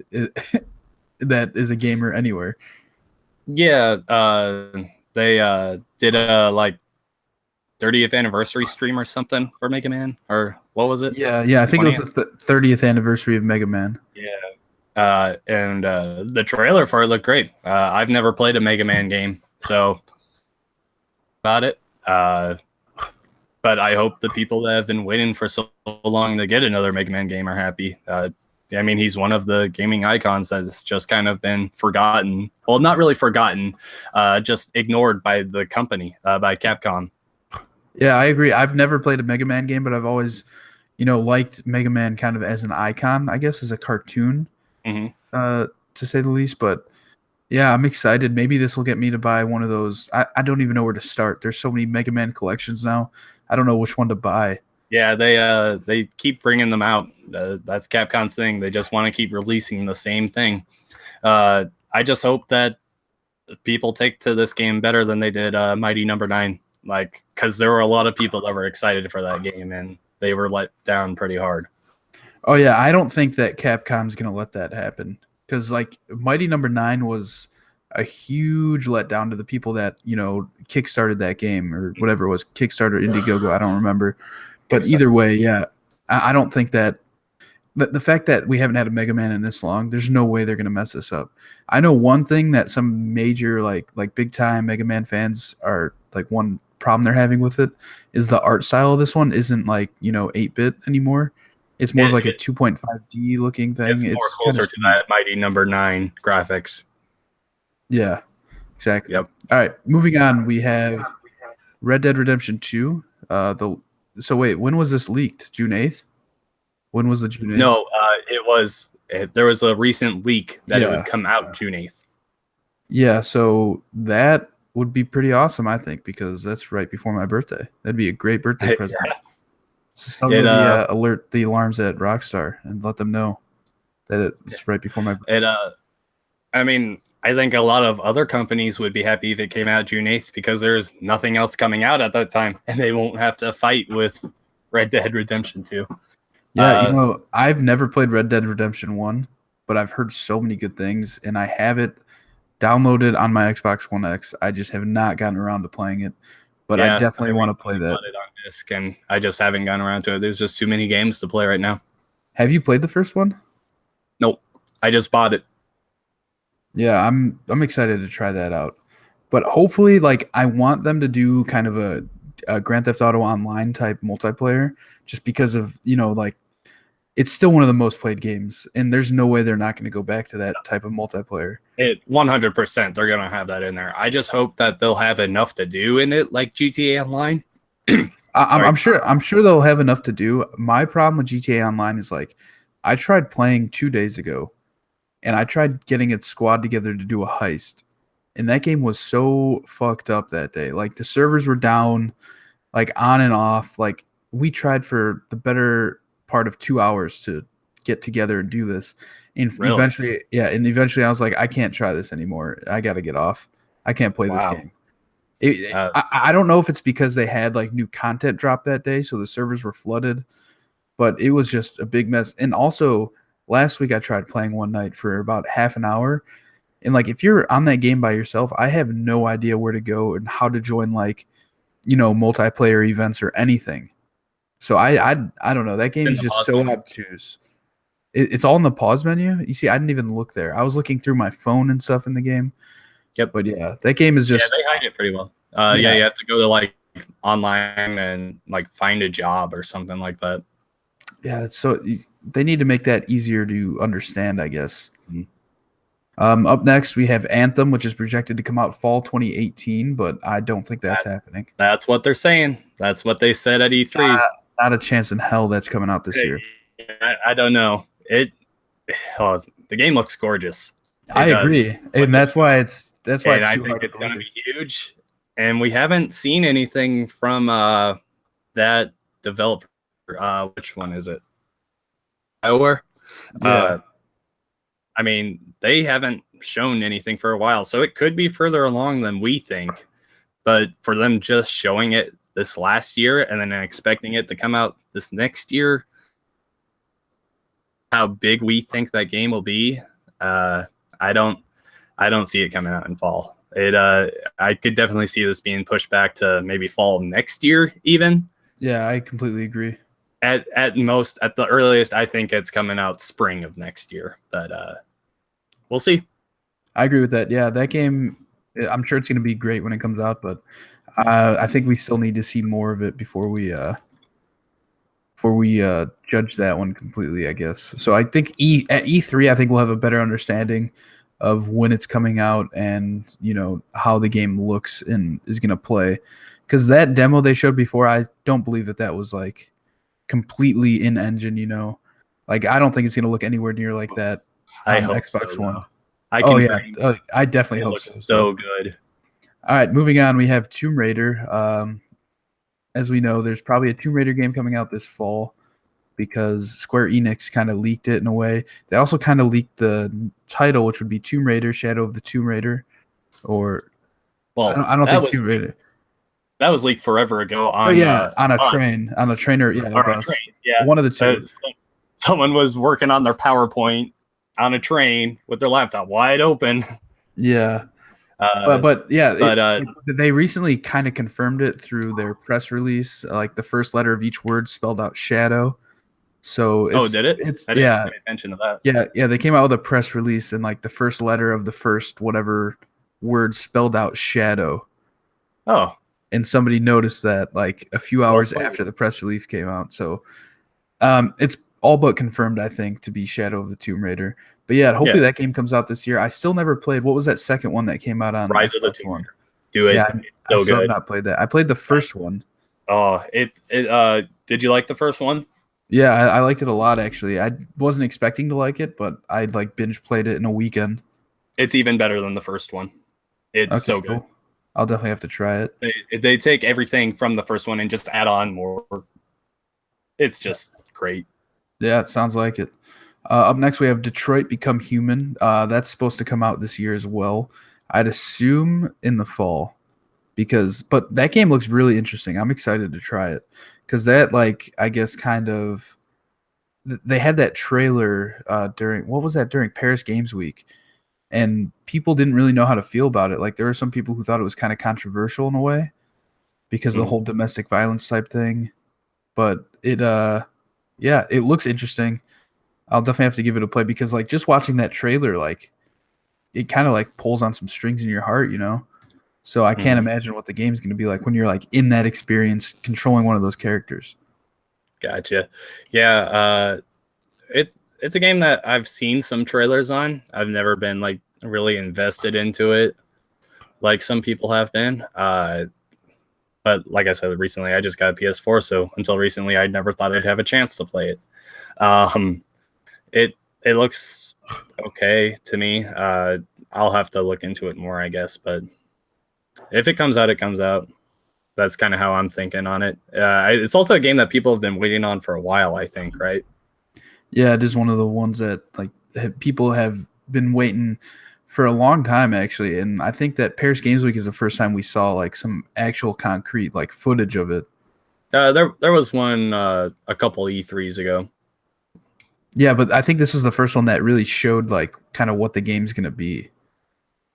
that is a gamer anywhere. Yeah, they did a like 30th anniversary stream or something for Mega Man, or what was it? Yeah, I think 20th? It was the 30th anniversary of Mega Man. Yeah, and the trailer for it looked great. I've never played a Mega Man game, so about it. But I hope the people that have been waiting for so long to get another Mega Man game are happy. I mean, he's one of the gaming icons that's just kind of been forgotten. Well, not really forgotten, just ignored by the company, by Capcom. Yeah, I agree. I've never played a Mega Man game, but I've always, liked Mega Man kind of as an icon, I guess, as a cartoon, to say the least. But yeah, I'm excited. Maybe this will get me to buy one of those. I don't even know where to start. There's so many Mega Man collections now. I don't know which one to buy. Yeah, they keep bringing them out. That's Capcom's thing. They just want to keep releasing the same thing. I just hope that people take to this game better than they did Mighty Number 9. Like, because there were a lot of people that were excited for that game, and they were let down pretty hard. Oh, yeah, I don't think that Capcom's going to let that happen. Because, like, Mighty Number 9 was a huge letdown to the people that kickstarted that game or whatever it was, Kickstarter, Indiegogo. I don't remember, but either way, yeah, I don't think that. The fact that we haven't had a Mega Man in this long, there's no way they're gonna mess this up. I know one thing that some major like big time Mega Man fans are like one problem they're having with it is the art style of this one isn't like 8-bit anymore. It's more of like a 2.5D looking thing. It's more closer to that Mighty Number 9 graphics. Yeah, exactly. Yep. All right, moving on. We have Red Dead Redemption 2. So wait, when was this leaked? June 8th? When was the June 8th? No, there was a recent leak that it would come out June 8th. Yeah, so that would be pretty awesome, I think, because that's right before my birthday. That'd be a great birthday present. Yeah. So somebody alert the alarms at Rockstar and let them know that it's right before my birthday. I mean, I think a lot of other companies would be happy if it came out June 8th because there's nothing else coming out at that time, and they won't have to fight with Red Dead Redemption 2. Yeah, I've never played Red Dead Redemption 1, but I've heard so many good things, and I have it downloaded on my Xbox One X. I just have not gotten around to playing it, but I definitely want to play that. It on disc, and I just haven't gotten around to it. There's just too many games to play right now. Have you played the first one? Nope, I just bought it. Yeah, I'm excited to try that out, but hopefully, like, I want them to do kind of a Grand Theft Auto Online type multiplayer, just because of like. It's still one of the most played games, and there's no way they're not going to go back to that type of multiplayer. 100%, they're going to have that in there. I just hope that they'll have enough to do in it, like GTA Online. I'm sure they'll have enough to do. My problem with GTA Online is like, I tried playing 2 days ago, and I tried getting its squad together to do a heist, and that game was so fucked up that day. Like the servers were down, like on and off. Like we tried for the better part of 2 hours to get together and do this, and eventually I was like, I can't try this anymore. I got to get off. I can't play this game. I don't know if it's because they had like new content drop that day, so the servers were flooded, but it was just a big mess. And also last week I tried playing one night for about half an hour, and like if you're on that game by yourself, I have no idea where to go and how to join like multiplayer events or anything. So I don't know. That game is just so obtuse. It's all in the pause menu. You see, I didn't even look there. I was looking through my phone and stuff in the game. Yep. But yeah, that game is just. Yeah, they hide it pretty well. You have to go to like online and like find a job or something like that. Yeah, so they need to make that easier to understand, I guess. Mm-hmm. Up next, we have Anthem, which is projected to come out fall 2018, but I don't think that's happening. That's what they're saying. That's what they said at E3. Not a chance in hell that's coming out this year. I don't know. The game looks gorgeous. I agree, and that's why it's I think it's going to be huge. And we haven't seen anything from that developer. Which one is it? BioWare. Yeah. I mean, they haven't shown anything for a while, so it could be further along than we think. But for them just showing it this last year and then expecting it to come out this next year, how big we think that game will be, I don't see it coming out in fall. I could definitely see this being pushed back to maybe fall next year even. Yeah, I completely agree. At most, at the earliest, I think it's coming out spring of next year, but we'll see. I agree with that. Yeah, that game, I'm sure it's going to be great when it comes out, but I think we still need to see more of it before we judge that one completely, I guess. So I think at E3, I think we'll have a better understanding of when it's coming out and how the game looks and is going to play. Because that demo they showed before, I don't believe that was like completely in engine. Like I don't think it's going to look anywhere near like that on Xbox One. I definitely hope so. So good. All right, moving on. We have Tomb Raider. As we know, there's probably a Tomb Raider game coming out this fall because Square Enix kind of leaked it in a way. They also kind of leaked the title, which would be Tomb Raider: Shadow of the Tomb Raider, or I don't think Tomb Raider. That was leaked forever ago on on a bus. train, on a trainer, a bus. Train, yeah. One of the two. Someone was working on their PowerPoint on a train with their laptop wide open. Yeah. But yeah, But they recently kind of confirmed it through their press release. Like the first letter of each word spelled out shadow. So oh, did it? it's I didn't yeah, pay attention to that. yeah. They came out with a press release, and like the first letter of the first whatever word spelled out shadow. Oh, And somebody noticed that like a few well hours played. after the press release came out. So it's all but confirmed, I think, to be Shadow of the Tomb Raider. But yeah, hopefully Yeah, that game comes out this year. I still never played. What was that second one that came out on Rise of the Xbox Tomb One? Raider. Do Yeah, it. It's I so still have good. not played that. I played the first one. Oh, did you like the first one? Yeah, I liked it a lot actually. I wasn't expecting to like it, but I like binge played it in a weekend. It's even better than the first one. It's Okay, so good. cool. I'll definitely have to try it. They take everything from the first one and just add on more. It's just great. Yeah, it sounds like it. Up next, we have Detroit Become Human. That's supposed to come out this year as well. I'd assume in the fall but that game looks really interesting. I'm excited to try it because that, like, I guess kind of they had that trailer during what was that during Paris Games Week, and people didn't really know how to feel about it. Like, there were some people who thought it was kind of controversial in a way because of the Mhm. whole domestic violence type thing. But yeah, it looks interesting. I'll definitely have to give it a play because like just watching that trailer, like it kind of like pulls on some strings in your heart, you know? So I can't Mhm. imagine what the game's going to be like when you're like in that experience controlling one of those characters. Gotcha. Yeah, it's a game that I've seen some trailers on. I've never been like really invested into it like some people have been. But like I said, recently I just got a PS4, so until recently I never thought I'd have a chance to play it. Um, it it looks okay to me. I'll have to look into it more, I guess. But if it comes out, it comes out. That's kind of how I'm thinking on it. It's also a game that people have been waiting on for a while, I think, right? Yeah, it is one of the ones that like people have been waiting for a long time actually, and I think that Paris Games Week is the first time we saw like some actual concrete like footage of it. There was one a couple E3s ago. Yeah, but I think this is the first one that really showed like kind of what the game's going to be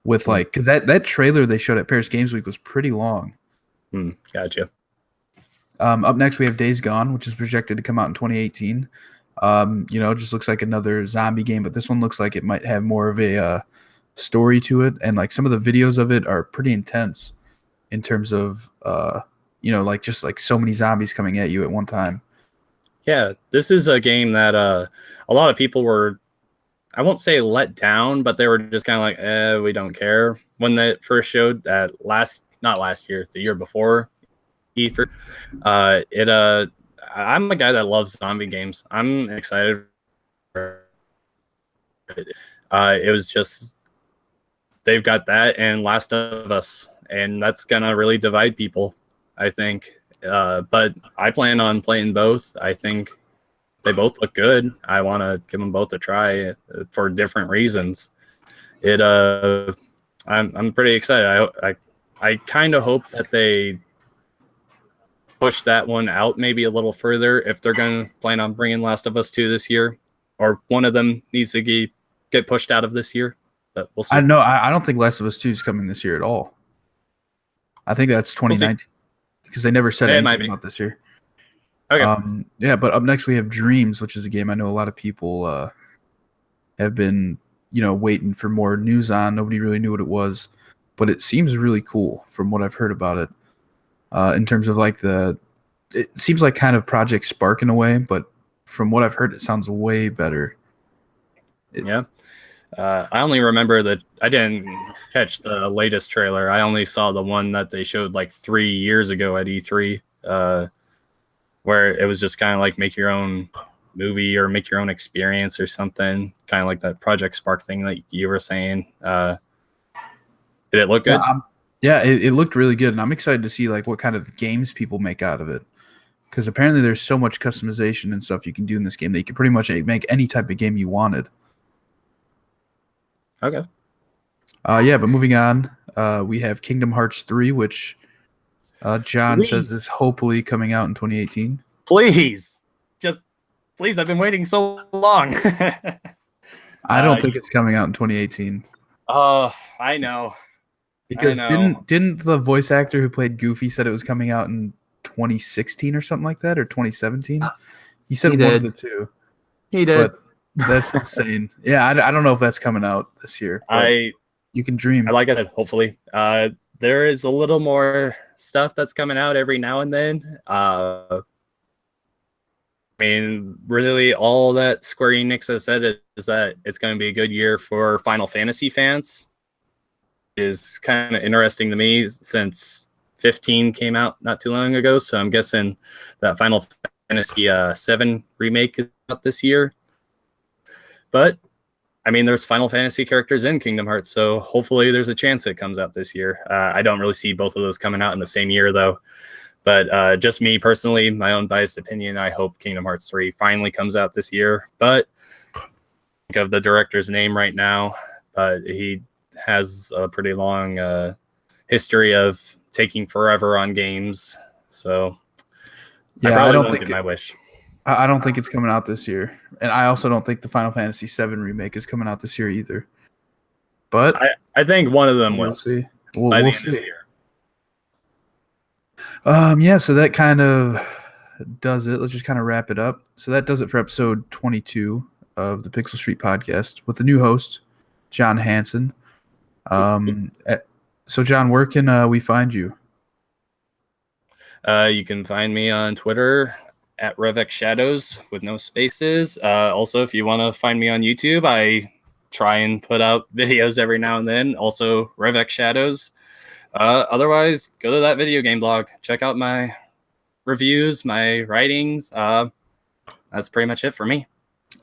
with Hmm. like because that trailer they showed at Paris Games Week was pretty long. Gotcha. Up next, we have Days Gone, which is projected to come out in 2018. It just looks like another zombie game, but this one looks like it might have more of a story to it, and like some of the videos of it are pretty intense in terms of like just like so many zombies coming at you at one time. Yeah, this is a game that a lot of people were, I won't say let down, but they were just kind of like, we don't care when they first showed that not last year, the year before E3. I'm a guy that loves zombie games. I'm excited for it. It was just, they've got that and Last of Us, and that's gonna really divide people, I think. But I plan on playing both. I think they both look good. I want to give them both a try for different reasons. It I'm pretty excited. I kind of hope that they push that one out maybe a little further if they're going to plan on bringing Last of Us 2 this year, or one of them needs to get pushed out of this year. But we'll I see. know I don't think Last of Us 2 is coming this year at all. I think that's We'll see. 2019 because they never said It might anything be. about this year. Okay. Yeah, but up next we have Dreams, which is a game I know a lot of people have been, waiting for more news on. Nobody really knew what it was, but it seems really cool from what I've heard about it. In terms of like it seems like kind of Project Spark in a way, but from what I've heard, it sounds way better. Yeah. I only remember that I didn't catch the latest trailer. I only saw the one that they showed like 3 years ago at E3, where it was just kind of like make your own movie or make your own experience or something, kind of like that Project Spark thing that you were saying. Did it look Yeah, good? yeah, it looked really good, and I'm excited to see like what kind of games people make out of it. Because apparently there's so much customization and stuff you can do in this game that you can pretty much make any type of game you wanted. Okay. Yeah, but moving on, we have Kingdom Hearts 3, which John Please, says is hopefully coming out in 2018. please, just please. I've been waiting so long. I don't think it's coming out in 2018. Oh, I know. I Because know. didn't the voice actor who played Goofy said it was coming out in 2016 or something like that, or 2017? He He said one of the did. two, He did. but that's insane. Yeah, I don't know if that's coming out this year, but I you can dream. like I said, hopefully. There is a little more stuff that's coming out every now and then. I mean, really, all that Square Enix has said is that it's going to be a good year for Final Fantasy fans. Is kind of interesting to me since 15 came out not too long ago. So I'm guessing that Final Fantasy 7 remake is out this year. But I mean, there's Final Fantasy characters in Kingdom Hearts, so hopefully there's a chance it comes out this year. I don't really see both of those coming out in the same year, though. But just me personally, my own biased opinion, I hope Kingdom Hearts 3 finally comes out this year. But I think of the director's name right now, but he has a pretty long history of taking forever on games. So I Yeah, probably won't get my wish. I don't think it's coming out this year, and I also don't think the Final Fantasy VII remake is coming out this year either. But I think one of them we'll will see. by We'll the end of the see. year. Yeah, so that kind of does it. Let's just kind of wrap it up. So that does it for episode 22 of the Pixel Street podcast with the new host, John Hansen. So John, where can we find you? You can find me on Twitter at Revx Shadows with no spaces. Also, if you want to find me on YouTube, I try and put out videos every now and then. Also, Revx Shadows. Otherwise, go to that video game blog. Check out my reviews, my writings. That's pretty much it for me.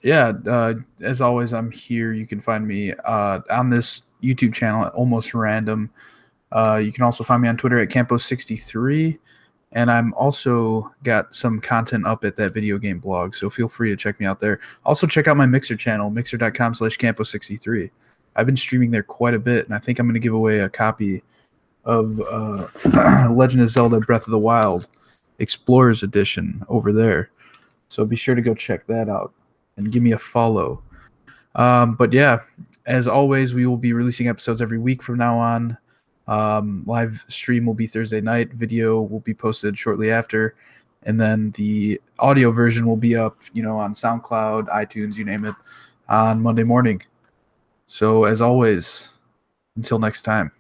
Yeah, as always, I'm here. You can find me on this YouTube channel at Almost Random. You can also find me on Twitter at Campo63. And I'm also got some content up at that video game blog, so feel free to check me out there. Also, check out my Mixer channel, mixer.com/Campo63. I've been streaming there quite a bit, and I think I'm going to give away a copy of Legend of Zelda Breath of the Wild Explorers Edition over there. So be sure to go check that out and give me a follow. But yeah, as always, we will be releasing episodes every week from now on. Live stream will be Thursday night. Video will be posted shortly after. And then the audio version will be up, on SoundCloud, iTunes, you name it, on Monday morning. So as always, until next time.